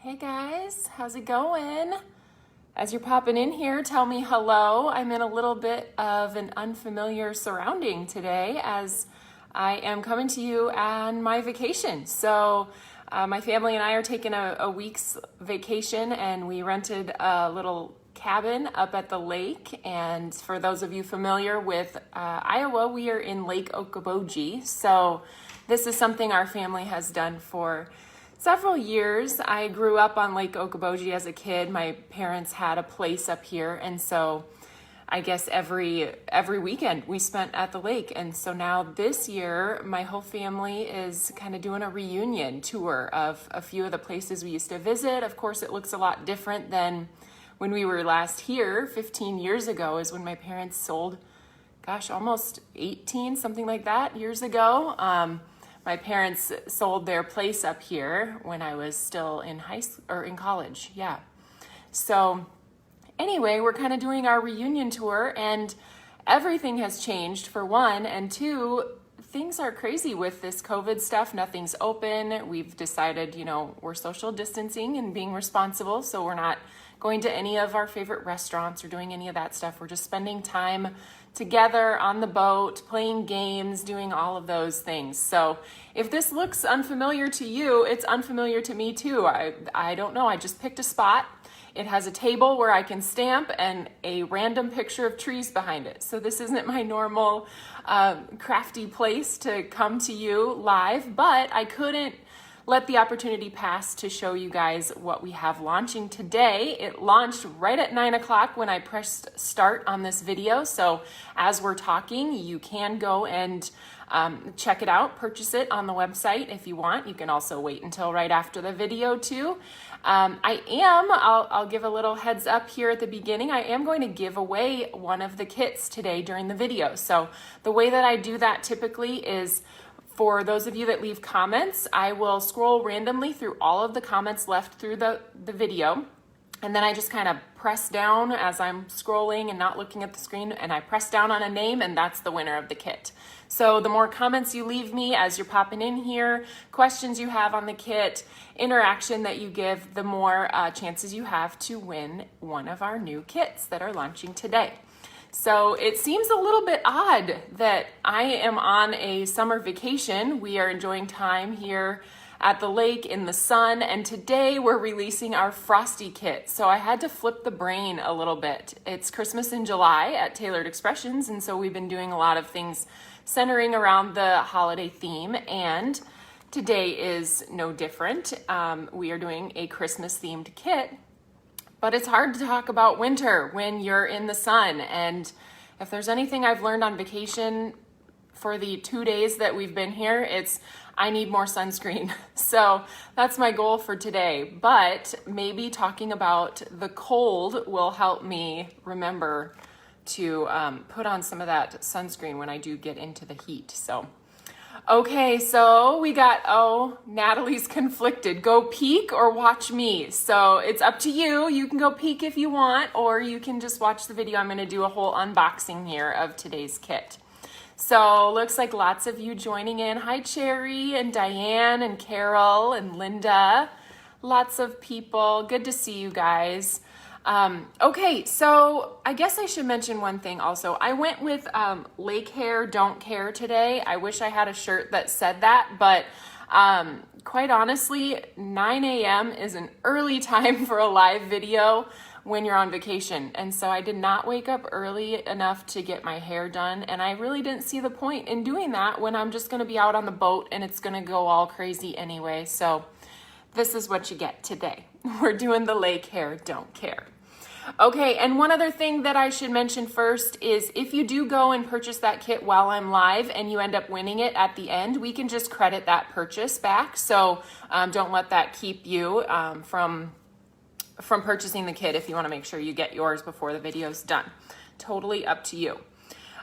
Hey guys, how's it going? As you're popping in here, tell me hello. I'm in a little bit of an unfamiliar surrounding today as I am coming to you on my vacation. So my family and I are taking a week's vacation and we rented a little cabin up at the lake. And for those of you familiar with Iowa, we are in Lake Okoboji. So this is something our family has done for several years. I grew up on Lake Okoboji as a kid. My parents had a place up here, and so I guess every weekend we spent at the lake. And so now this year, my whole family is kind of doing a reunion tour of a few of the places we used to visit. Of course, it looks a lot different than when we were last here. 15 years ago is when my parents sold, almost 18, something like that, years ago. My parents sold their place up here when I was still in in college. Yeah. So anyway, we're kind of doing our reunion tour and everything has changed for one, and two, things are crazy with this COVID stuff. Nothing's open. We've decided, we're social distancing and being responsible. So we're not going to any of our favorite restaurants or doing any of that stuff. We're just spending time together on the boat, playing games, doing all of those things. So if this looks unfamiliar to you, it's unfamiliar to me too. I don't know. I just picked a spot. It has a table where I can stamp and a random picture of trees behind it. So this isn't my normal crafty place to come to you live, but I couldn't let the opportunity pass to show you guys what we have launching today. It launched right at 9 o'clock when I pressed start on this video. So as we're talking, you can go and check it out, purchase it on the website if you want. You can also wait until right after the video too. I'll give a little heads up here at the beginning. I am going to give away one of the kits today during the video. So the way that I do that typically is, for those of you that leave comments, I will scroll randomly through all of the comments left through the video. And then I just kind of press down as I'm scrolling and not looking at the screen, and I press down on a name, and that's the winner of the kit. So the more comments you leave me as you're popping in here, questions you have on the kit, interaction that you give, the more chances you have to win one of our new kits that are launching today. So it seems a little bit odd that I am on a summer vacation. We are enjoying time here at the lake in the sun, and today we're releasing our Frosty kit. So I had to flip the brain a little bit. It's Christmas in July at Tailored Expressions, and so we've been doing a lot of things centering around the holiday theme, and today is no different. We are doing a Christmas themed kit. But it's hard to talk about winter when you're in the sun. And if there's anything I've learned on vacation for the 2 days that we've been here, it's I need more sunscreen. So that's my goal for today. But maybe talking about the cold will help me remember to put on some of that sunscreen when I do get into the heat. So okay, so we got, Natalie's conflicted. Go peek or watch me. So it's up to you. You can go peek if you want, or you can just watch the video. I'm going to do a whole unboxing here of today's kit. So looks like lots of you joining in. Hi, Cherry and Diane and Carol and Linda. Lots of people. Good to see you guys. Okay, so I guess I should mention one thing also. I went with Lake Hair Don't Care today. I wish I had a shirt that said that, but quite honestly, 9 a.m. is an early time for a live video when you're on vacation. And so I did not wake up early enough to get my hair done, and I really didn't see the point in doing that when I'm just gonna be out on the boat and it's gonna go all crazy anyway. So this is what you get today. We're doing the Lake Hair Don't Care. Okay, and one other thing that I should mention first is if you do go and purchase that kit while I'm live and you end up winning it at the end, we can just credit that purchase back. So don't let that keep you from purchasing the kit if you want to make sure you get yours before the video's done. Totally up to you.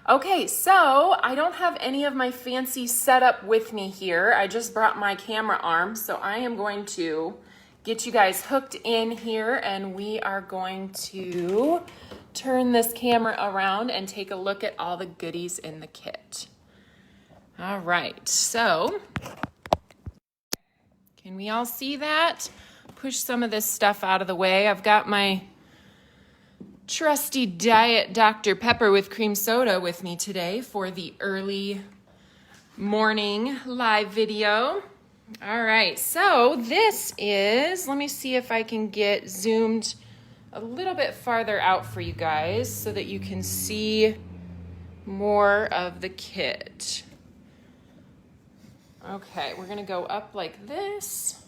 Okay, so I don't have any of my fancy setup with me here. I just brought my camera arm, so I am going to get you guys hooked in here, and we are going to turn this camera around and take a look at all the goodies in the kit. All right, so can we all see that? push some of this stuff out of the way. I've got my trusty Diet Dr. Pepper with cream soda with me today for the early morning live video. All right, so this is, let me see if I can get zoomed a little bit farther out for you guys so that you can see more of the kit. Okay, we're gonna go up like this.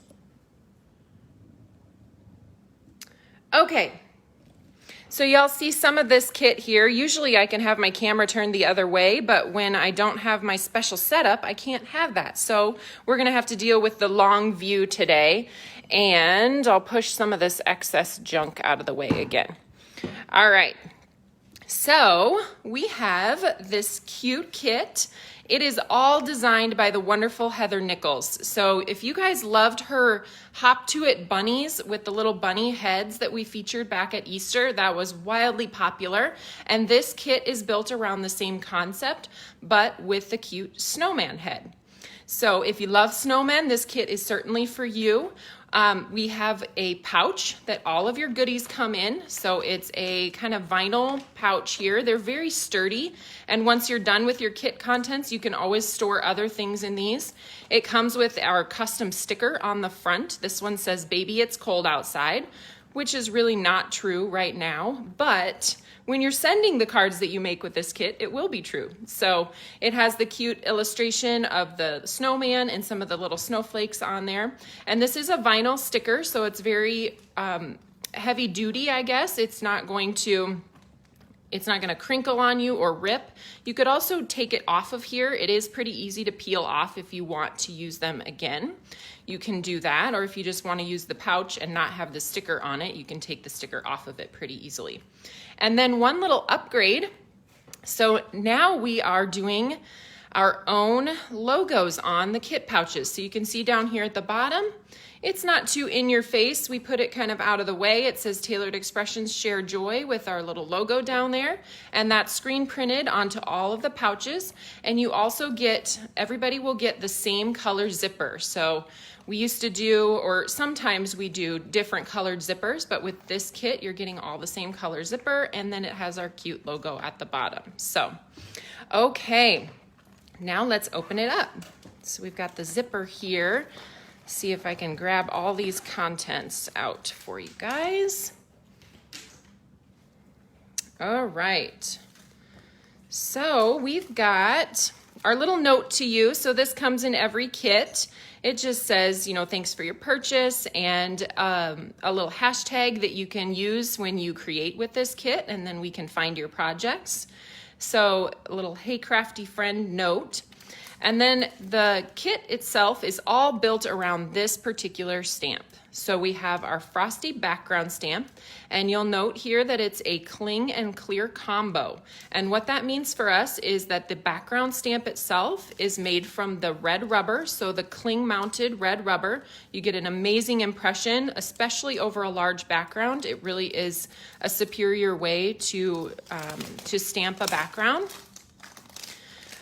Okay. So y'all see some of this kit here. Usually I can have my camera turned the other way, but when I don't have my special setup, I can't have that. So we're gonna have to deal with the long view today, and I'll push some of this excess junk out of the way again. All right, so we have this cute kit. It is all designed by the wonderful Heather Nichols. So if you guys loved her Hop to It bunnies with the little bunny heads that we featured back at Easter, that was wildly popular. And this kit is built around the same concept, but with the cute snowman head. So if you love snowmen, this kit is certainly for you. We have a pouch that all of your goodies come in. So it's a kind of vinyl pouch here. They're very sturdy. And once you're done with your kit contents, you can always store other things in these. It comes with our custom sticker on the front. This one says, "Baby, it's cold outside," which is really not true right now, but when you're sending the cards that you make with this kit, it will be true. So it has the cute illustration of the snowman and some of the little snowflakes on there. And this is a vinyl sticker, so it's very heavy duty, I guess. It's not going to crinkle on you or rip. You could also take it off of here. It is pretty easy to peel off if you want to use them again. You can do that, or if you just want to use the pouch and not have the sticker on it, you can take the sticker off of it pretty easily. And then one little upgrade. So now we are doing our own logos on the kit pouches. So you can see down here at the bottom, it's not too in your face. We put it kind of out of the way. It says Tailored Expressions Share Joy with our little logo down there. And that's screen printed onto all of the pouches. And you also get, everybody will get the same color zipper. So we used to do, or sometimes we do different colored zippers, but with this kit, you're getting all the same color zipper, and then it has our cute logo at the bottom. So, okay, now let's open it up. So we've got the zipper here. See if I can grab all these contents out for you guys. All right. So we've got our little note to you. So this comes in every kit. It just says, you know, thanks for your purchase, and a little hashtag that you can use when you create with this kit, and then we can find your projects. So a little "Hey Crafty Friend" note. And then the kit itself is all built around this particular stamp. So we have our Frosty background stamp, and you'll note here that it's a cling and clear combo. And what that means for us is that the background stamp itself is made from the red rubber, so the cling mounted red rubber. You get an amazing impression, especially over a large background. It really is a superior way to stamp a background.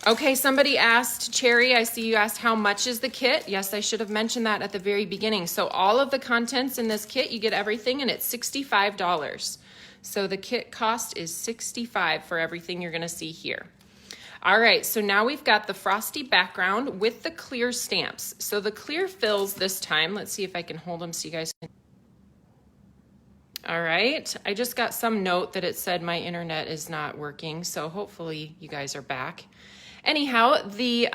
Okay, somebody asked, Cherry, I see you asked, how much is the kit? Yes, I should have mentioned that at the very beginning. So all of the contents in this kit, you get everything, and it's $65. So the kit cost is $65 for everything you're gonna see here. All right, so now we've got the Frosty background with the clear stamps. So the clear fills this time. Let's see if I can hold them so you guys can. All right, I just got some note that it said my internet is not working, so hopefully you guys are back. Anyhow, the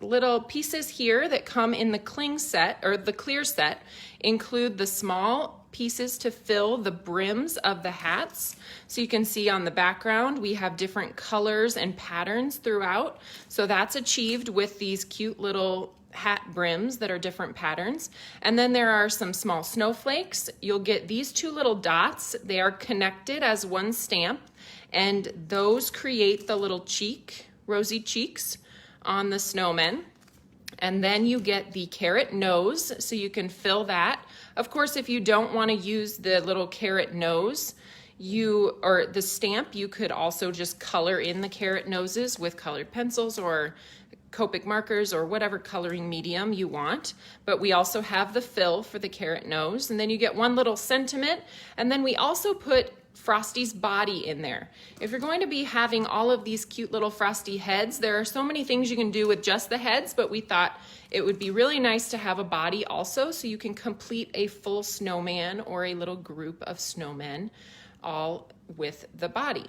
little pieces here that come in the cling set, or the clear set, include the small pieces to fill the brims of the hats. So you can see on the background, we have different colors and patterns throughout. So that's achieved with these cute little hat brims that are different patterns. And then there are some small snowflakes. You'll get these two little dots. They are connected as one stamp, and those create the little rosy cheeks on the snowman. And then you get the carrot nose, so you can fill that. Of course, if you don't want to use the little carrot nose, or the stamp, you could also just color in the carrot noses with colored pencils or Copic markers or whatever coloring medium you want. But we also have the fill for the carrot nose, and then you get one little sentiment, and then we also put Frosty's body in there. If you're going to be having all of these cute little Frosty heads, there are so many things you can do with just the heads, but we thought it would be really nice to have a body also, so you can complete a full snowman or a little group of snowmen all with the body.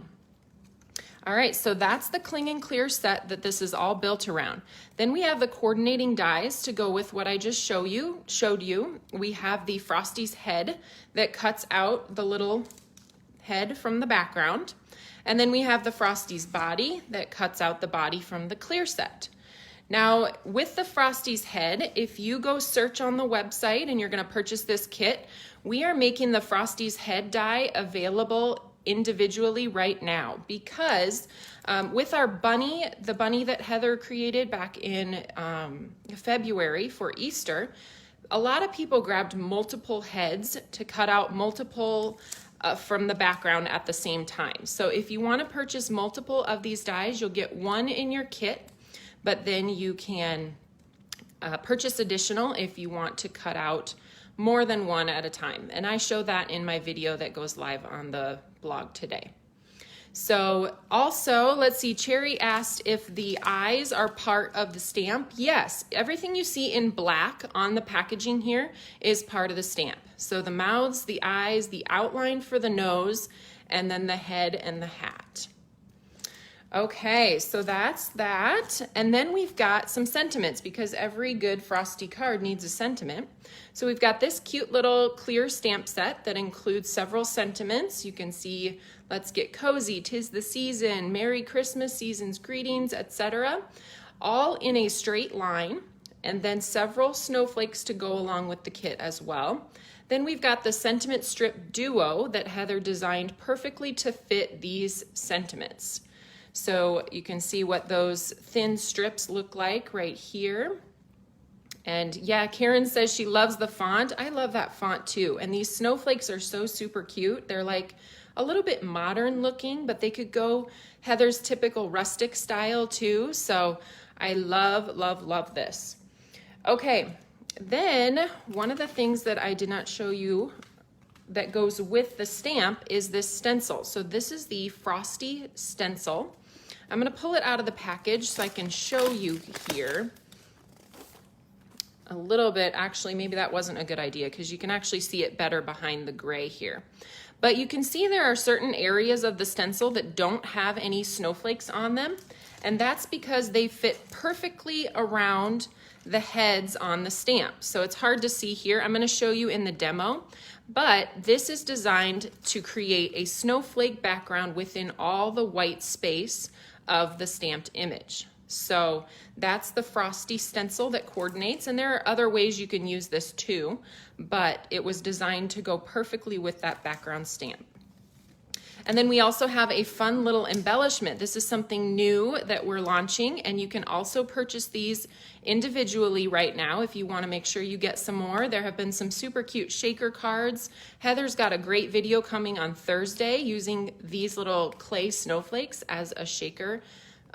All right, so that's the Cling and Clear set that this is all built around. Then we have the coordinating dies to go with what I just showed you. We have the Frosty's head that cuts out the little head from the background. And then we have the Frosty's body that cuts out the body from the clear set. Now, with the Frosty's head, if you go search on the website and you're gonna purchase this kit, we are making the Frosty's head die available individually right now, because with our bunny, the bunny that Heather created back in February for Easter, a lot of people grabbed multiple heads to cut out multiple from the background at the same time. So if you want to purchase multiple of these dies, you'll get one in your kit, but then you can purchase additional if you want to cut out more than one at a time. And I show that in my video that goes live on the blog today. So also, let's see, Cherry asked if the eyes are part of the stamp. Yes, everything you see in black on the packaging here is part of the stamp. So the mouths, the eyes, the outline for the nose, and then the head and the hat. Okay, so that's that. And then we've got some sentiments, because every good Frosty card needs a sentiment. So we've got this cute little clear stamp set that includes several sentiments. You can see, let's get cozy, 'tis the season, Merry Christmas, season's greetings, etc. All in a straight line, and then several snowflakes to go along with the kit as well. Then we've got the sentiment strip duo that Heather designed perfectly to fit these sentiments. So you can see what those thin strips look like right here. And yeah, Karen says she loves the font. I love that font too. And these snowflakes are so super cute. They're like a little bit modern looking, but they could go Heather's typical rustic style too. So I love, love, love this. Okay, then one of the things that I did not show you that goes with the stamp is this stencil. So this is the Frosty stencil. I'm gonna pull it out of the package so I can show you here a little bit. Actually, maybe that wasn't a good idea, because you can actually see it better behind the gray here. But you can see there are certain areas of the stencil that don't have any snowflakes on them, and that's because they fit perfectly around the heads on the stamp. So it's hard to see here. I'm gonna show you in the demo, but this is designed to create a snowflake background within all the white space of the stamped image. So that's the Frosty stencil that coordinates, and there are other ways you can use this too, but it was designed to go perfectly with that background stamp. And then we also have a fun little embellishment. This is something new that we're launching, and you can also purchase these individually right now if you want to make sure you get some more. There have been some super cute shaker cards. Heather's got a great video coming on Thursday using these little clay snowflakes as a shaker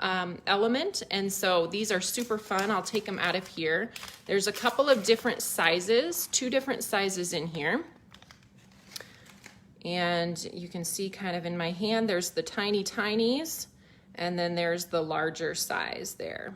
element, and so these are super fun. I'll take them out of here. There's a couple of different sizes, 2 different sizes in here. And you can see kind of in my hand, there's the tiny tinies, and then there's the larger size there.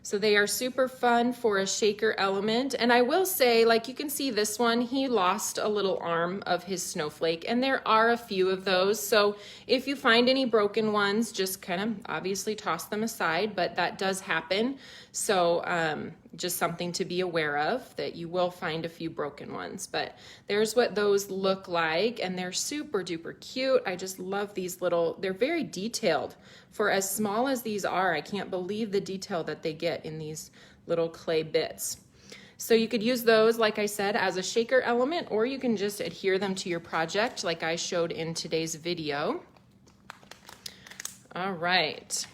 So they are super fun for a shaker element. And I will say, like you can see this one, he lost a little arm of his snowflake, and there are a few of those. So if you find any broken ones, just kind of obviously toss them aside, but that does happen. So just something to be aware of, that you will find a few broken ones. But there's what those look like, and they're super duper cute. I just love these little, they're very detailed. For as small as these are, I can't believe the detail that they get in these little clay bits. So you could use those, like I said, as a shaker element, or you can just adhere them to your project like I showed in today's video. All right.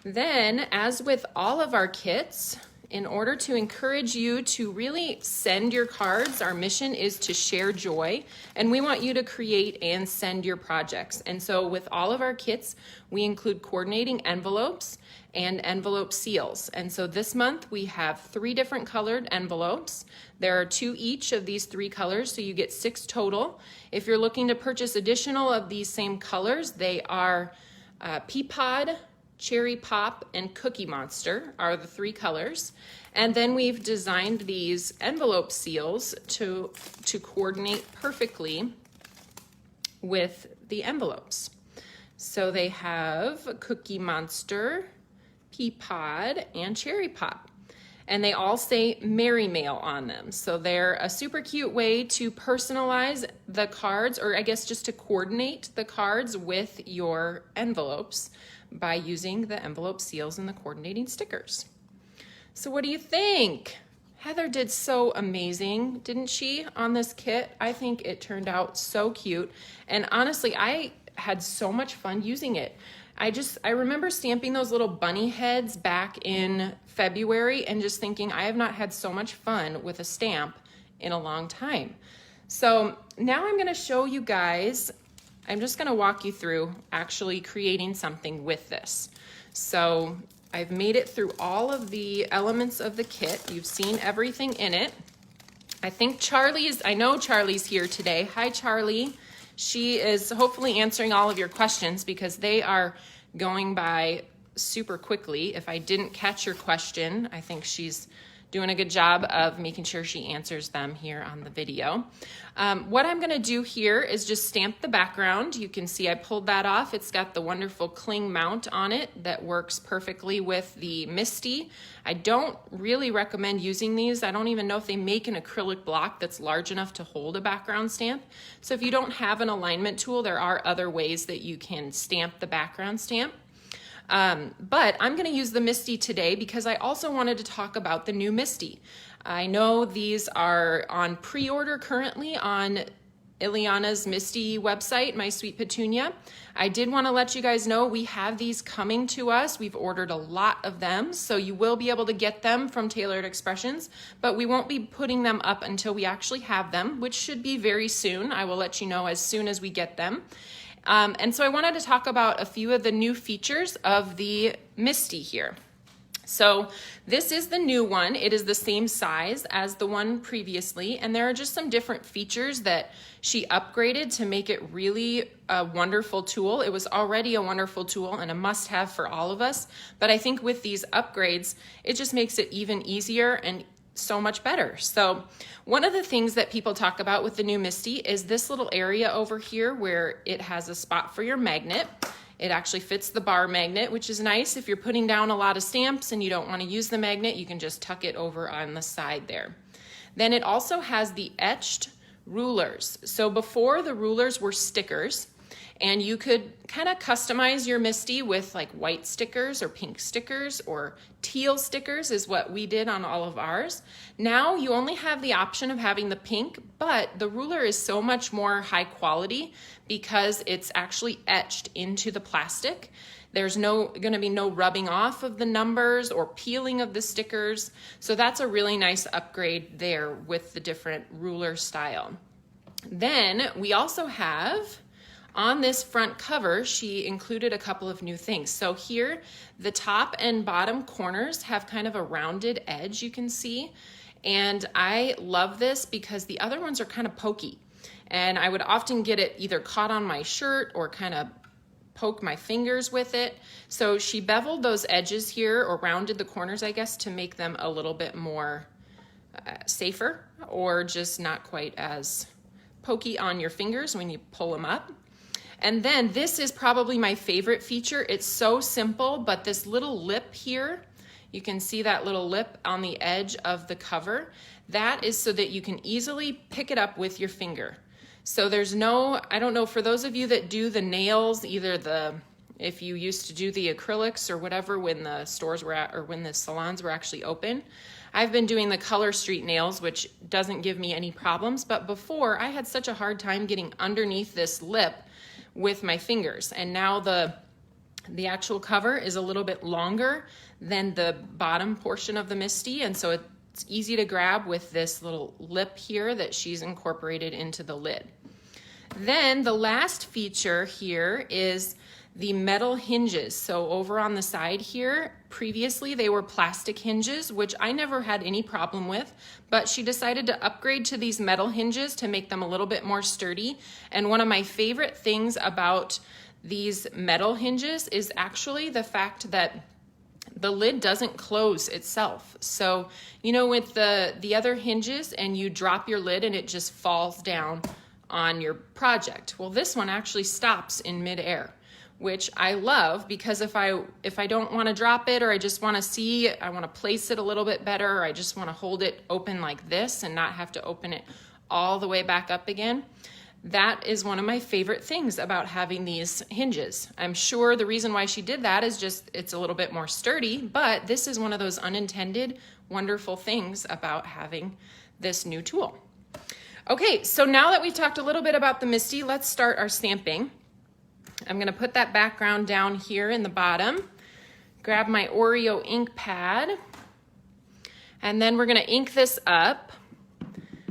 Then, as with all of our kits, in order to encourage you to really send your cards. Our mission is to share joy, and we want you to create and send your projects. And so with all of our kits, we include coordinating envelopes and envelope seals. And so this month we have 3 different colored envelopes. There are 2 each of these 3 colors, so you get 6 total. If you're looking to purchase additional of these same colors, they are Pea Pod, Cherry Pop, and Cookie Monster are the 3 colors. And then we've designed these envelope seals to coordinate perfectly with the envelopes. So they have Cookie Monster, Pea Pod, and Cherry Pop. And they all say Merry Mail on them. So they're a super cute way to personalize the cards, or I guess just to coordinate the cards with your envelopes by using the envelope seals and the coordinating stickers. So what do you think? Heather did so amazing, didn't she, on this kit? I think it turned out so cute. And honestly, I had so much fun using it. I remember stamping those little bunny heads back in February and just thinking, I have not had so much fun with a stamp in a long time. So now I'm gonna show you guys, I'm just gonna walk you through actually creating something with this. So I've made it through all of the elements of the kit. You've seen everything in it. I know Charlie's here today. Hi, Charlie. She is hopefully answering all of your questions because they are going by super quickly. If I didn't catch your question, I think she's doing a good job of making sure she answers them here on the video. What I'm gonna do here is just stamp the background. You can see I pulled that off. It's got the wonderful cling mount on it that works perfectly with the Misty. I don't really recommend using these. I don't even know if they make an acrylic block that's large enough to hold a background stamp. So if you don't have an alignment tool, there are other ways that you can stamp the background stamp. But I'm going to use the Misty today because I also wanted to talk about the new Misty. I know these are on pre-order currently on Ileana's Misty website, My Sweet Petunia. I did want to let you guys know we have these coming to us. We've ordered a lot of them, so you will be able to get them from Tailored Expressions, but we won't be putting them up until we actually have them, which should be very soon. I will let you know as soon as we get them. And so I wanted to talk about a few of the new features of the Misty here. So this is the new one. It is the same size as the one previously, and there are just some different features that she upgraded to make it really a wonderful tool. It was already a wonderful tool and a must-have for all of us, but I think with these upgrades, it just makes it even easier and so much better. So one of the things that people talk about with the new Misty is this little area over here where it has a spot for your magnet. It actually fits the bar magnet, which is nice. If you're putting down a lot of stamps and you don't want to use the magnet, you can just tuck it over on the side there. Then it also has the Etched Rulers. So before, the rulers were stickers, and you could kind of customize your Misty with like white stickers or pink stickers or teal stickers is what we did on all of ours. Now you only have the option of having the pink, but the ruler is so much more high quality because it's actually etched into the plastic. There's going to be no rubbing off of the numbers or peeling of the stickers. So that's a really nice upgrade there with the different ruler style. Then we also have, on this front cover, she included a couple of new things. So here, the top and bottom corners have kind of a rounded edge, you can see. And I love this because the other ones are kind of pokey. And I would often get it either caught on my shirt or kind of poke my fingers with it. So she beveled those edges here, or rounded the corners, I guess, to make them a little bit more safer, or just not quite as pokey on your fingers when you pull them up. And then this is probably my favorite feature. It's so simple, but this little lip here, you can see that little lip on the edge of the cover. That is so that you can easily pick it up with your finger. So there's no, I don't know, for those of you that do the nails, if you used to do the acrylics or whatever when the stores were or when the salons were actually open, I've been doing the Color Street nails, which doesn't give me any problems. But before, I had such a hard time getting underneath this lip with my fingers. And now the The actual cover is a little bit longer than the bottom portion of the Misty, and so it's easy to grab with this little lip here that she's incorporated into the lid. Then the last feature here is the metal hinges. So over on the side here, previously they were plastic hinges, which I never had any problem with, but she decided to upgrade to these metal hinges to make them a little bit more sturdy. And one of my favorite things about these metal hinges is actually the fact that the lid doesn't close itself. So, you know, with the other hinges and you drop your lid and it just falls down on your project. Well, this one actually stops in midair, which I love, because if I don't want to drop it, or I just want to see, I want to place it a little bit better, or I just want to hold it open like this and not have to open it all the way back up again. That is one of my favorite things about having these hinges. I'm sure the reason why she did that is just it's a little bit more sturdy, but this is one of those unintended wonderful things about having this new tool. Okay, so now that we've talked a little bit about the Misty, let's start our stamping. I'm gonna put that background down here in the bottom, grab my Oreo ink pad, and then we're gonna ink this up.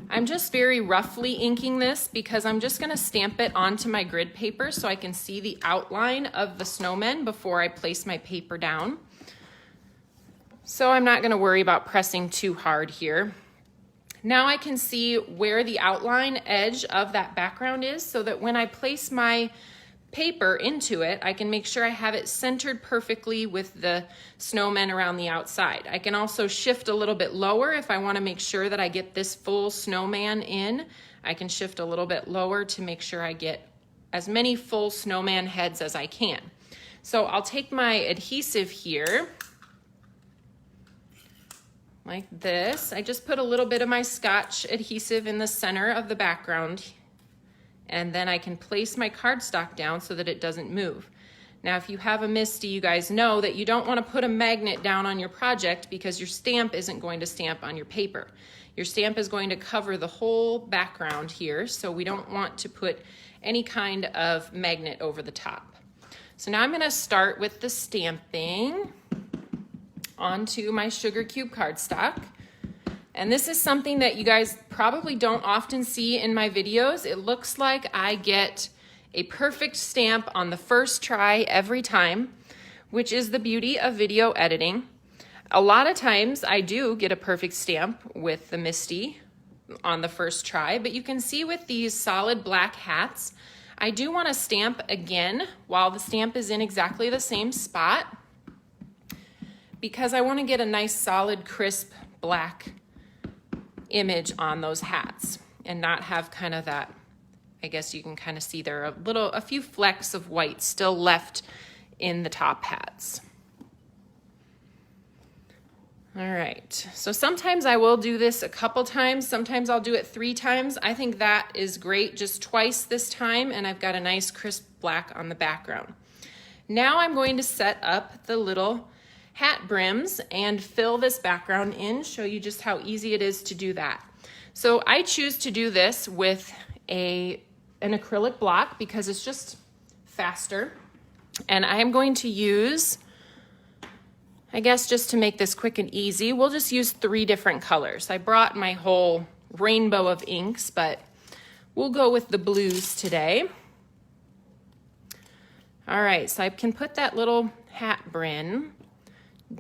I'm just very roughly inking this because I'm just gonna stamp it onto my grid paper so I can see the outline of the snowmen before I place my paper down. So I'm not gonna worry about pressing too hard here. Now I can see where the outline edge of that background is, so that when I place my paper into it, I can make sure I have it centered perfectly with the snowmen around the outside. I can also shift a little bit lower if I want to make sure that I get this full snowman in. I can shift a little bit lower to make sure I get as many full snowman heads as I can. So I'll take my adhesive here, like this. I just put a little bit of my Scotch adhesive in the center of the background, and then I can place my cardstock down so that it doesn't move. Now, if you have a Misty, you guys know that you don't want to put a magnet down on your project because your stamp isn't going to stamp on your paper. Your stamp is going to cover the whole background here, so we don't want to put any kind of magnet over the top. So now I'm going to start with the stamping onto my sugar cube cardstock. And this is something that you guys probably don't often see in my videos. It looks like I get a perfect stamp on the first try every time, which is the beauty of video editing. A lot of times I do get a perfect stamp with the Misty on the first try, but you can see with these solid black hats, I do want to stamp again while the stamp is in exactly the same spot, because I want to get a nice solid crisp black image on those hats and not have kind of that, I guess you can kind of see there are a few flecks of white still left in the top hats. All right, so sometimes I will do this a couple times, sometimes I'll do it 3 times. I think that is great, just twice this time, and I've got a nice crisp black on the background. Now I'm going to set up the little hat brims and fill this background in, show you just how easy it is to do that. So I choose to do this with an acrylic block because it's just faster. And I am going to use, I guess just to make this quick and easy, we'll just use 3 different colors. I brought my whole rainbow of inks, but we'll go with the blues today. All right, so I can put that little hat brim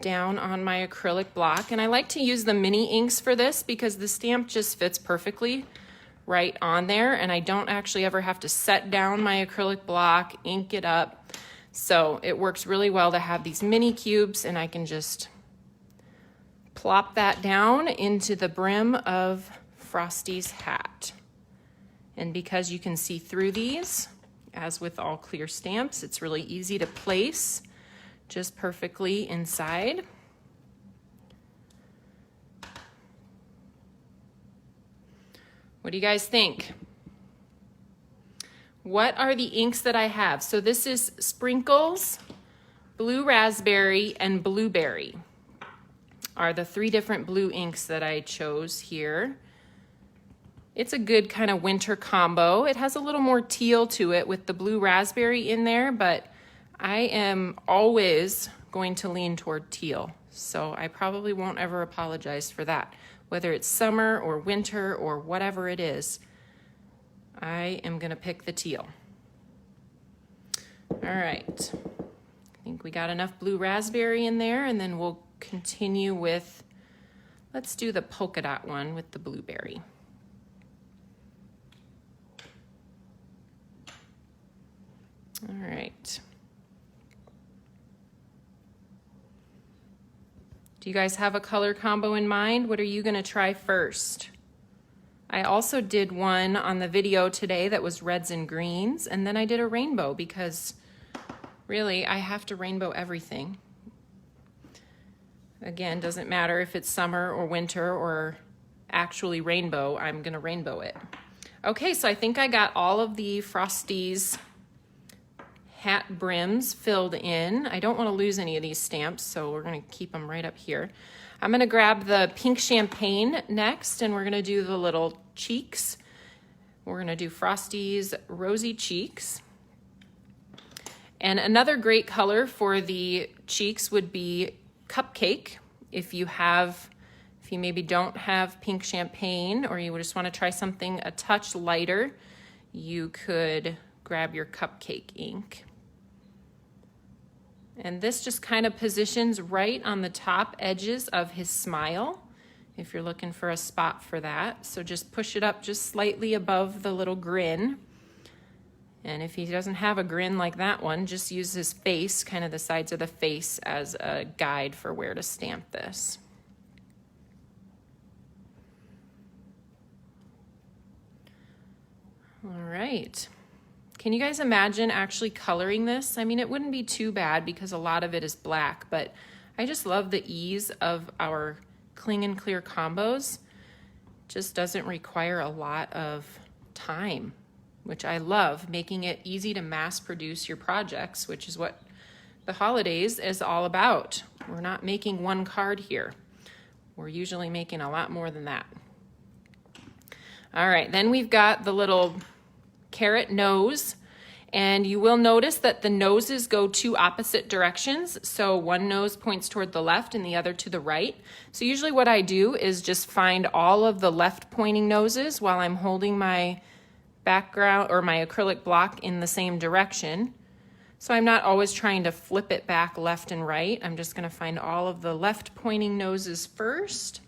down on my acrylic block, and I like to use the mini inks for this because the stamp just fits perfectly right on there, and I don't actually ever have to set down my acrylic block, ink it up. So it works really well to have these mini cubes, and I can just plop that down into the brim of Frosty's hat. And because you can see through these, as with all clear stamps, it's really easy to place just perfectly inside. What do you guys think? What are the inks that I have? So this is Sprinkles, Blue Raspberry, and Blueberry are the 3 different blue inks that I chose here. It's a good kind of winter combo. It has a little more teal to it with the blue raspberry in there, but I am always going to lean toward teal, so I probably won't ever apologize for that. Whether it's summer or winter or whatever it is, I am gonna pick the teal. All right, I think we got enough blue raspberry in there, and then we'll continue with, let's do the polka dot one with the blueberry. All right. Do you guys have a color combo in mind? What are you gonna try first? I also did one on the video today that was reds and greens, and then I did a rainbow because really I have to rainbow everything. Again, doesn't matter if it's summer or winter or actually rainbow, I'm gonna rainbow it. Okay, so I think I got all of the Frosty's hat brims filled in. I don't want to lose any of these stamps, so we're going to keep them right up here. I'm going to grab the pink champagne next, and we're going to do the little cheeks. We're going to do Frosty's rosy cheeks. And another great color for the cheeks would be cupcake. If you maybe don't have pink champagne, or you just want to try something a touch lighter, you could grab your cupcake ink. And this just kind of positions right on the top edges of his smile, if you're looking for a spot for that. So just push it up just slightly above the little grin. And if he doesn't have a grin like that one, just use his face, kind of the sides of the face, as a guide for where to stamp this. All right. Can you guys imagine actually coloring this? I mean, it wouldn't be too bad because a lot of it is black, but I just love the ease of our cling and clear combos. Just doesn't require a lot of time, which I love, making it easy to mass produce your projects, which is what the holidays is all about. We're not making one card here. We're usually making a lot more than that. All right, then we've got the little carrot nose, and you will notice that the noses go two opposite directions. So one nose points toward the left and the other to the right. So usually what I do is just find all of the left pointing noses while I'm holding my background or my acrylic block in the same direction. So I'm not always trying to flip it back left and right. I'm just going to find all of the left pointing noses first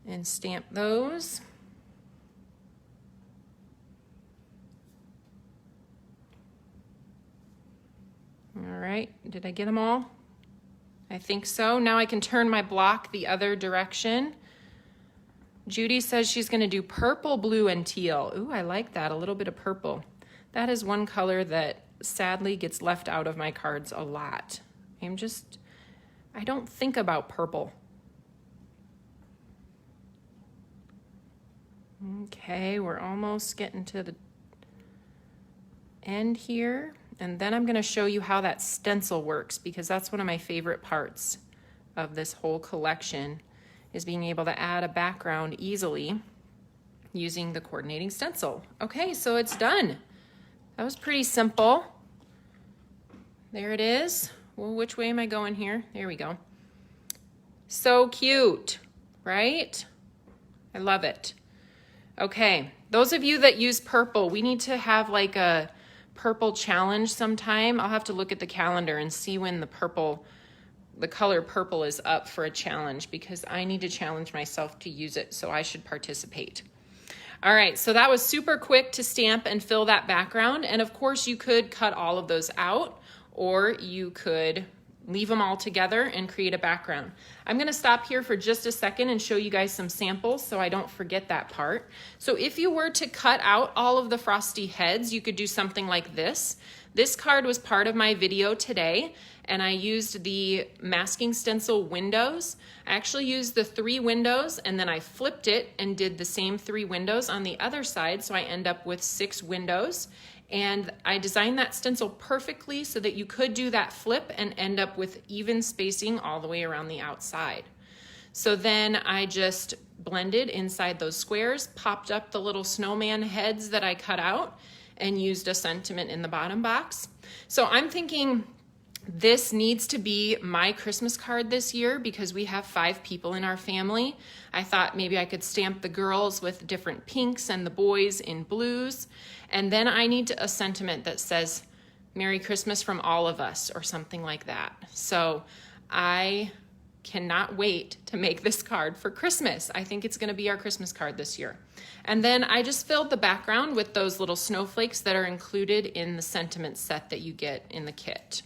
and stamp those. All right, did I get them all? I think so. Now I can turn my block the other direction. Judy says she's going to do purple, blue, and teal. Ooh, I like that, a little bit of purple. That is one color that sadly gets left out of my cards a lot. I don't think about purple. Okay, we're almost getting to the end here. And then I'm going to show you how that stencil works, because that's one of my favorite parts of this whole collection, is being able to add a background easily using the coordinating stencil. Okay, so it's done. That was pretty simple. There it is. Well, which way am I going here? There we go. So cute, right? I love it. Okay, those of you that use purple, we need to have like a purple challenge sometime. I'll have to look at the calendar and see when the color purple is up for a challenge, because I need to challenge myself to use it, so I should participate. All right, so that was super quick to stamp and fill that background. And of course you could cut all of those out, or you could leave them all together and create a background. I'm gonna stop here for just a second and show you guys some samples so I don't forget that part. So if you were to cut out all of the Frosty heads, you could do something like this. This card was part of my video today, and I used the masking stencil windows. I actually used the 3 windows, and then I flipped it and did the same 3 windows on the other side, so I end up with 6 windows. And I designed that stencil perfectly so that you could do that flip and end up with even spacing all the way around the outside. So then I just blended inside those squares, popped up the little snowman heads that I cut out, and used a sentiment in the bottom box. So I'm thinking this needs to be my Christmas card this year because we have 5 people in our family. I thought maybe I could stamp the girls with different pinks and the boys in blues. And then I need a sentiment that says, Merry Christmas from all of us, or something like that. So I cannot wait to make this card for Christmas. I think it's going to be our Christmas card this year. And then I just filled the background with those little snowflakes that are included in the sentiment set that you get in the kit.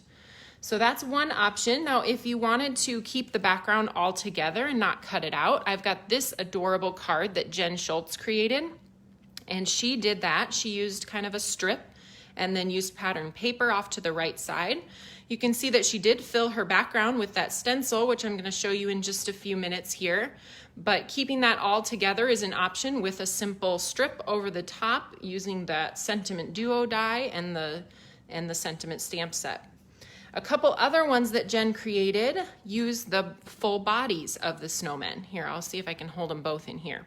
So that's one option. Now, if you wanted to keep the background all together and not cut it out, I've got this adorable card that Jen Schultz created. And she did that. She used kind of a strip and then used pattern paper off to the right side. You can see that she did fill her background with that stencil, which I'm going to show you in just a few minutes here. But keeping that all together is an option with a simple strip over the top using that sentiment duo die and the sentiment stamp set. A couple other ones that Jen created use the full bodies of the snowmen. Here, I'll see if I can hold them both in here.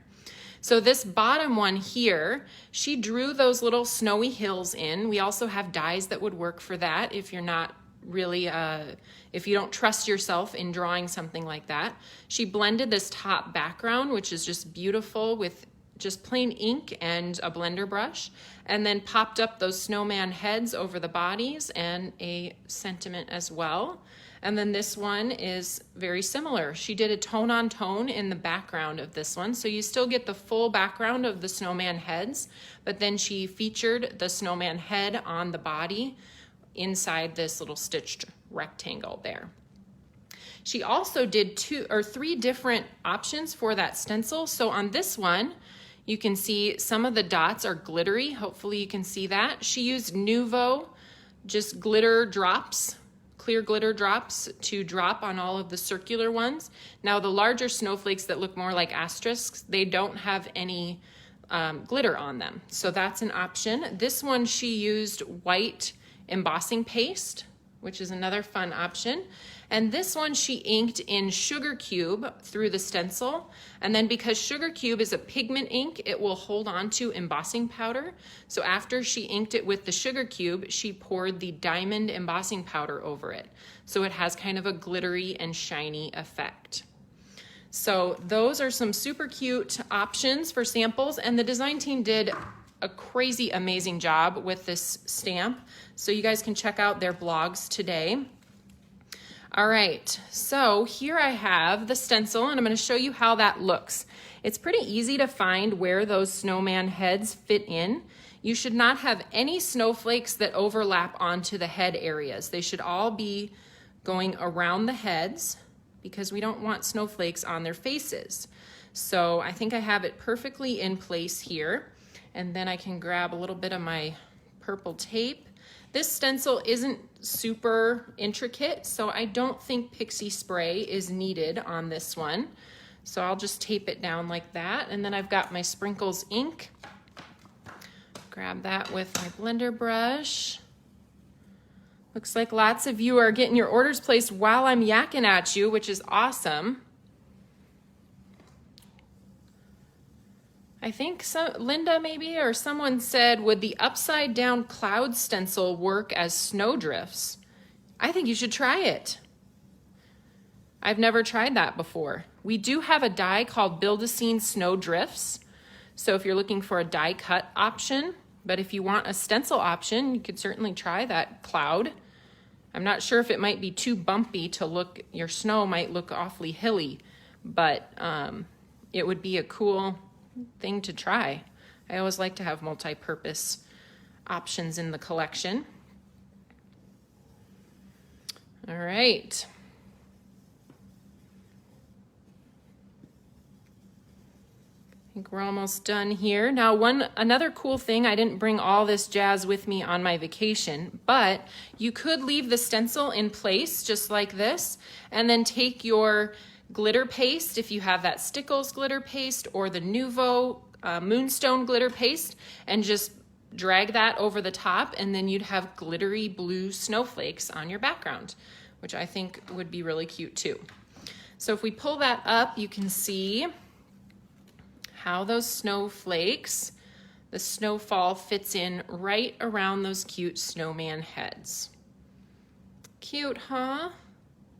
So this bottom one here, she drew those little snowy hills in. We also have dies that would work for that if you're not really, if you don't trust yourself in drawing something like that. She blended this top background, which is just beautiful, with just plain ink and a blender brush, and then popped up those snowman heads over the bodies and a sentiment as well. And then this one is very similar. She did a tone on tone in the background of this one. So you still get the full background of the snowman heads, but then she featured the snowman head on the body inside this little stitched rectangle there. She also did 2 or 3 different options for that stencil. So on this one, you can see some of the dots are glittery. Hopefully you can see that. She used Nuvo, just glitter drops, clear glitter drops to drop on all of the circular ones. Now the larger snowflakes that look more like asterisks, they don't have any glitter on them. So that's an option. This one she used white embossing paste, which is another fun option. And this one she inked in Sugar Cube through the stencil. And then because Sugar Cube is a pigment ink, it will hold on to embossing powder. So after she inked it with the Sugar Cube, she poured the diamond embossing powder over it. So it has kind of a glittery and shiny effect. So those are some super cute options for samples. And the design team did a crazy amazing job with this stamp. So you guys can check out their blogs today. All right, so here I have the stencil and I'm going to show you how that looks. It's pretty easy to find where those snowman heads fit in. You should not have any snowflakes that overlap onto the head areas. They should all be going around the heads because we don't want snowflakes on their faces. So I think I have it perfectly in place here. And then I can grab a little bit of my purple tape. This stencil isn't super intricate, so I don't think pixie spray is needed on this one. So I'll just tape it down like that. And then I've got my sprinkles ink. Grab that with my blender brush. Looks like lots of you are getting your orders placed while I'm yakking at you, which is awesome. I think Linda maybe or someone said, would the upside down cloud stencil work as snowdrifts? I think you should try it. I've never tried that before. We do have a die called Build-A-Scene Snowdrifts. So if you're looking for a die cut option, but if you want a stencil option, you could certainly try that cloud. I'm not sure if it might be too bumpy to look, your snow might look awfully hilly, but it would be a cool thing to try. I always like to have multi-purpose options in the collection. All right. I think we're almost done here. Now, another cool thing, I didn't bring all this jazz with me on my vacation, but you could leave the stencil in place just like this, and then take your glitter paste, if you have that Stickles glitter paste or the Nuvo Moonstone glitter paste, and just drag that over the top, and then you'd have glittery blue snowflakes on your background, which I think would be really cute too. So if we pull that up, you can see how those snowflakes the snowfall fits in right around those cute snowman heads. Cute, huh?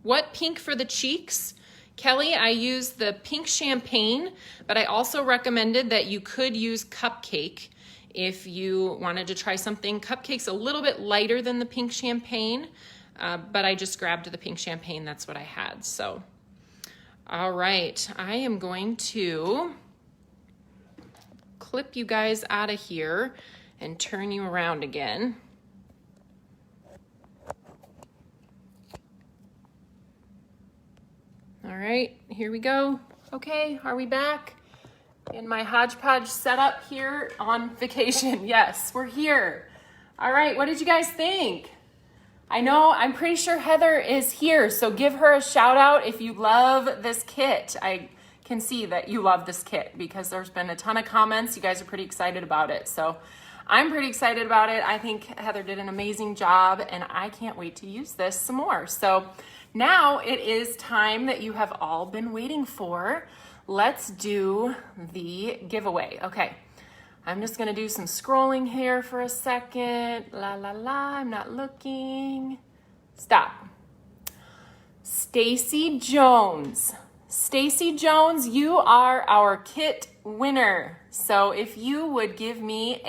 What pink for the cheeks? Kelly, I used the pink champagne, but I also recommended that you could use cupcake if you wanted to try something. Cupcake's a little bit lighter than the pink champagne, but I just grabbed the pink champagne. That's what I had. So, all right, I am going to clip you guys out of here and turn you around again. All right, here we go. Okay, are we back in my hodgepodge setup here on vacation? Yes, we're here. All right, what did you guys think? I know, I'm pretty sure Heather is here, so give her a shout out if you love this kit. I can see that you love this kit because there's been a ton of comments. You guys are pretty excited about it, so I'm pretty excited about it. I think Heather did an amazing job, and I can't wait to use this some more. So now it is time that you have all been waiting for. Let's do the giveaway. Okay, I'm just gonna do some scrolling here for a second. La la la, I'm not looking. Stop. Stacy Jones. Stacy Jones, you are our kit winner. So if you would give me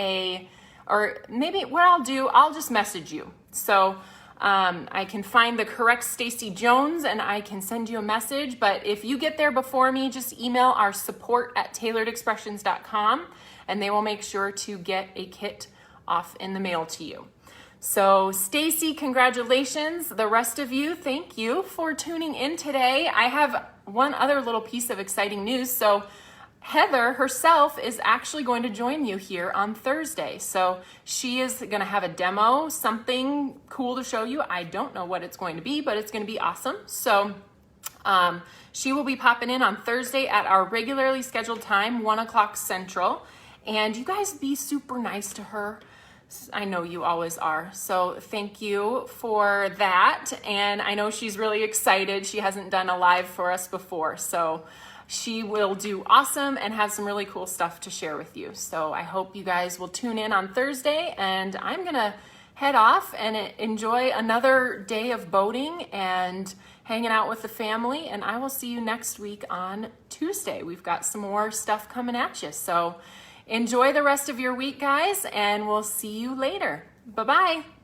or maybe what I'll do, I'll just message you. So I can find the correct Stacy Jones and I can send you a message. But if you get there before me, just email our support@tailoredexpressions.com and they will make sure to get a kit off in the mail to you. So Stacy, congratulations. The rest of you, thank you for tuning in today. I have one other little piece of exciting news. So Heather herself is actually going to join you here on Thursday. So she is going to have a demo, something cool to show you. I don't know what it's going to be, but it's going to be awesome. So she will be popping in on Thursday at our regularly scheduled time, 1 o'clock Central. And you guys be super nice to her. I know you always are. So thank you for that. And I know she's really excited. She hasn't done a live for us before. So she will do awesome and have some really cool stuff to share with you. So I hope you guys will tune in on Thursday, and I'm gonna head off and enjoy another day of boating and hanging out with the family, and I will see you next week on Tuesday. We've got some more stuff coming at you. So enjoy the rest of your week, guys, and we'll see you later. Bye-bye.